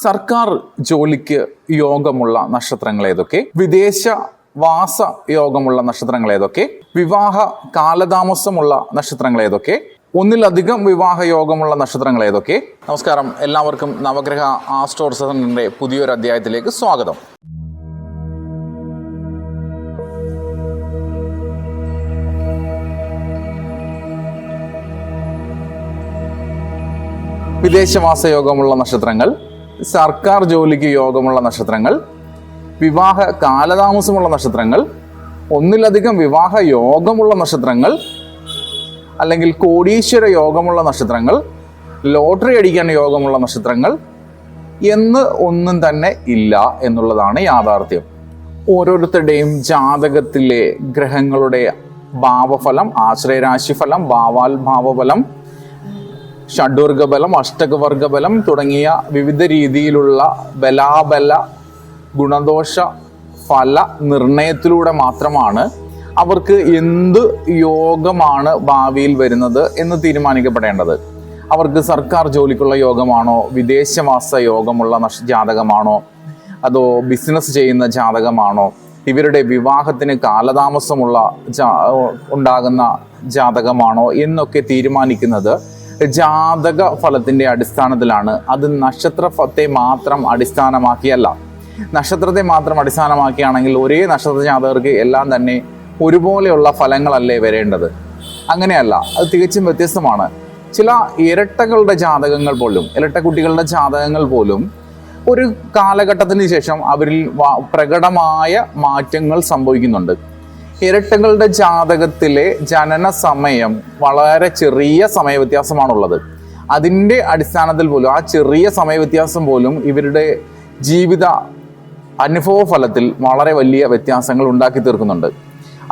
സർക്കാർ ജോലിക്ക് യോഗമുള്ള നക്ഷത്രങ്ങൾ ഏതൊക്കെ? വിദേശ വാസ യോഗമുള്ള നക്ഷത്രങ്ങൾ ഏതൊക്കെ? വിവാഹ കാലതാമസമുള്ള നക്ഷത്രങ്ങൾ ഏതൊക്കെ? ഒന്നിലധികം വിവാഹ യോഗമുള്ള നക്ഷത്രങ്ങൾ ഏതൊക്കെ? നമസ്കാരം, എല്ലാവർക്കും നവഗ്രഹ ആസ്ട്രോസറിന്റെ പുതിയൊരു അധ്യായത്തിലേക്ക് സ്വാഗതം. വിദേശവാസ യോഗമുള്ള നക്ഷത്രങ്ങൾ, സർക്കാർ ജോലിക്ക് യോഗമുള്ള നക്ഷത്രങ്ങൾ, വിവാഹ കാലതാമസമുള്ള നക്ഷത്രങ്ങൾ, ഒന്നിലധികം വിവാഹ യോഗമുള്ള നക്ഷത്രങ്ങൾ, അല്ലെങ്കിൽ കോടീശ്വര യോഗമുള്ള നക്ഷത്രങ്ങൾ, ലോട്ടറി അടിക്കാൻ യോഗമുള്ള നക്ഷത്രങ്ങൾ എന്ന് ഒന്നും തന്നെ ഇല്ല എന്നുള്ളതാണ് യാഥാർത്ഥ്യം. ഓരോരുത്തരുടെയും ജാതകത്തിലെ ഗ്രഹങ്ങളുടെ ഭാവഫലം, ആശ്രയരാശിഫലം, ഭാവാൽഭാവഫലം, ഷഡ്വർഗബലം, അഷ്ടകവർഗബലം തുടങ്ങിയ വിവിധ രീതിയിലുള്ള ബലാബല ഗുണദോഷ ഫല നിർണയത്തിലൂടെ മാത്രമാണ് അവർക്ക് എന്ത് യോഗമാണ് ഭാവിയിൽ വരുന്നത് എന്ന് തീരുമാനിക്കപ്പെടേണ്ടത്. അവർക്ക് സർക്കാർ ജോലിക്കുള്ള യോഗമാണോ, വിദേശവാസ യോഗമുള്ള ജാതകമാണോ, അതോ ബിസിനസ് ചെയ്യുന്ന ജാതകമാണോ, ഇവരുടെ വിവാഹത്തിന് കാലതാമസമുള്ള ഉണ്ടാകുന്ന ജാതകമാണോ എന്നൊക്കെ തീരുമാനിക്കുന്നത് ജാതക ഫലത്തിന്റെ അടിസ്ഥാനത്തിലാണ്. അത് നക്ഷത്രത്തെ മാത്രം അടിസ്ഥാനമാക്കിയല്ല. നക്ഷത്രത്തെ മാത്രം അടിസ്ഥാനമാക്കിയാണെങ്കിൽ ഒരേ നക്ഷത്ര ജാതകർക്ക് എല്ലാം തന്നെ ഒരുപോലെയുള്ള ഫലങ്ങളല്ലേ വരേണ്ടത്. അങ്ങനെയല്ല, അത് തികച്ചും വ്യത്യസ്തമാണ്. ചില ഇരട്ടകളുടെ ജാതകങ്ങൾ പോലും, ഇരട്ടക്കുട്ടികളുടെ ജാതകങ്ങൾ പോലും ഒരു കാലഘട്ടത്തിന് ശേഷം അവരിൽ പ്രകടമായ മാറ്റങ്ങൾ സംഭവിക്കുന്നുണ്ട്. ഇരട്ടകളുടെ ജാതകത്തിലെ ജനന സമയം വളരെ ചെറിയ സമയ വ്യത്യാസമാണുള്ളത്. അതിൻ്റെ അടിസ്ഥാനത്തിൽ പോലും, ആ ചെറിയ സമയ വ്യത്യാസം പോലും ഇവരുടെ ജീവിത അനുഭവ ഫലത്തിൽ വളരെ വലിയ വ്യത്യാസങ്ങൾ ഉണ്ടാക്കി തീർക്കുന്നുണ്ട്.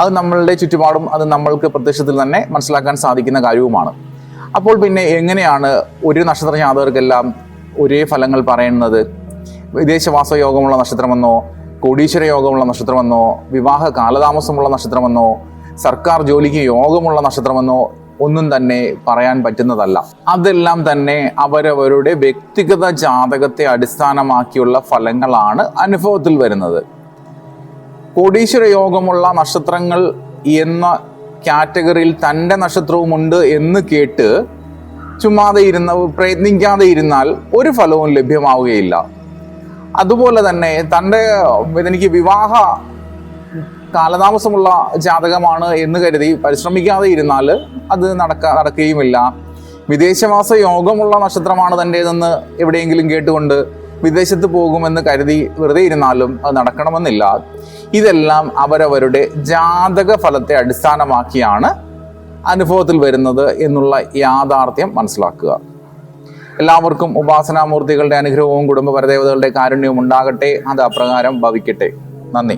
അത് നമ്മളുടെ ചുറ്റുപാടും അത് നമ്മൾക്ക് പ്രത്യക്ഷത്തിൽ തന്നെ മനസ്സിലാക്കാൻ സാധിക്കുന്ന കാര്യവുമാണ്. അപ്പോൾ പിന്നെ എങ്ങനെയാണ് ഒരു നക്ഷത്ര ജാതകർക്കെല്ലാം ഒരേ ഫലങ്ങൾ പറയുന്നത്? വിദേശവാസ യോഗമുള്ള നക്ഷത്രമെന്നോ, കോടീശ്വര യോഗമുള്ള നക്ഷത്രമെന്നോ, വിവാഹ കാലതാമസമുള്ള നക്ഷത്രമെന്നോ, സർക്കാർ ജോലിക്ക് യോഗമുള്ള നക്ഷത്രമെന്നോ ഒന്നും തന്നെ പറയാൻ പറ്റുന്നതല്ല. അതെല്ലാം തന്നെ അവരവരുടെ വ്യക്തിഗത ജാതകത്തെ അടിസ്ഥാനമാക്കിയുള്ള ഫലങ്ങളാണ് അനുഭവത്തിൽ വരുന്നത്. കോടീശ്വര യോഗമുള്ള നക്ഷത്രങ്ങൾ എന്ന കാറ്റഗറിയിൽ തൻ്റെ നക്ഷത്രവുമുണ്ട് എന്ന് കേട്ട് ചുമ്മാതെ പ്രയത്നിക്കാതെ ഇരുന്നാൽ ഒരു ഫലവും ലഭ്യമാവുകയില്ല. അതുപോലെ തന്നെ എനിക്ക് വിവാഹ കാലതാമസമുള്ള ജാതകമാണ് എന്ന് കരുതി പരിശ്രമിക്കാതെ ഇരുന്നാൽ അത് നടക്കുകയുമില്ല. വിദേശവാസ യോഗമുള്ള നക്ഷത്രമാണ് തൻ്റേതെന്ന് എവിടെയെങ്കിലും കേട്ടുകൊണ്ട് വിദേശത്ത് പോകുമെന്ന് കരുതി വെറുതെ ഇരുന്നാലും അത് നടക്കണമെന്നില്ല. ഇതെല്ലാം അവരവരുടെ ജാതക ഫലത്തെ അടിസ്ഥാനമാക്കിയാണ് അനുഭവത്തിൽ വരുന്നത് എന്നുള്ള യാഥാർത്ഥ്യം മനസ്സിലാക്കുക. എല്ലാവർക്കും ഉപാസനാമൂർത്തികളുടെ അനുഗ്രഹവും കുടുംബ പരദേവതകളുടെ കാരുണ്യവും ഉണ്ടാകട്ടെ. അത് അപ്രകാരം ഭവിക്കട്ടെ. നന്ദി.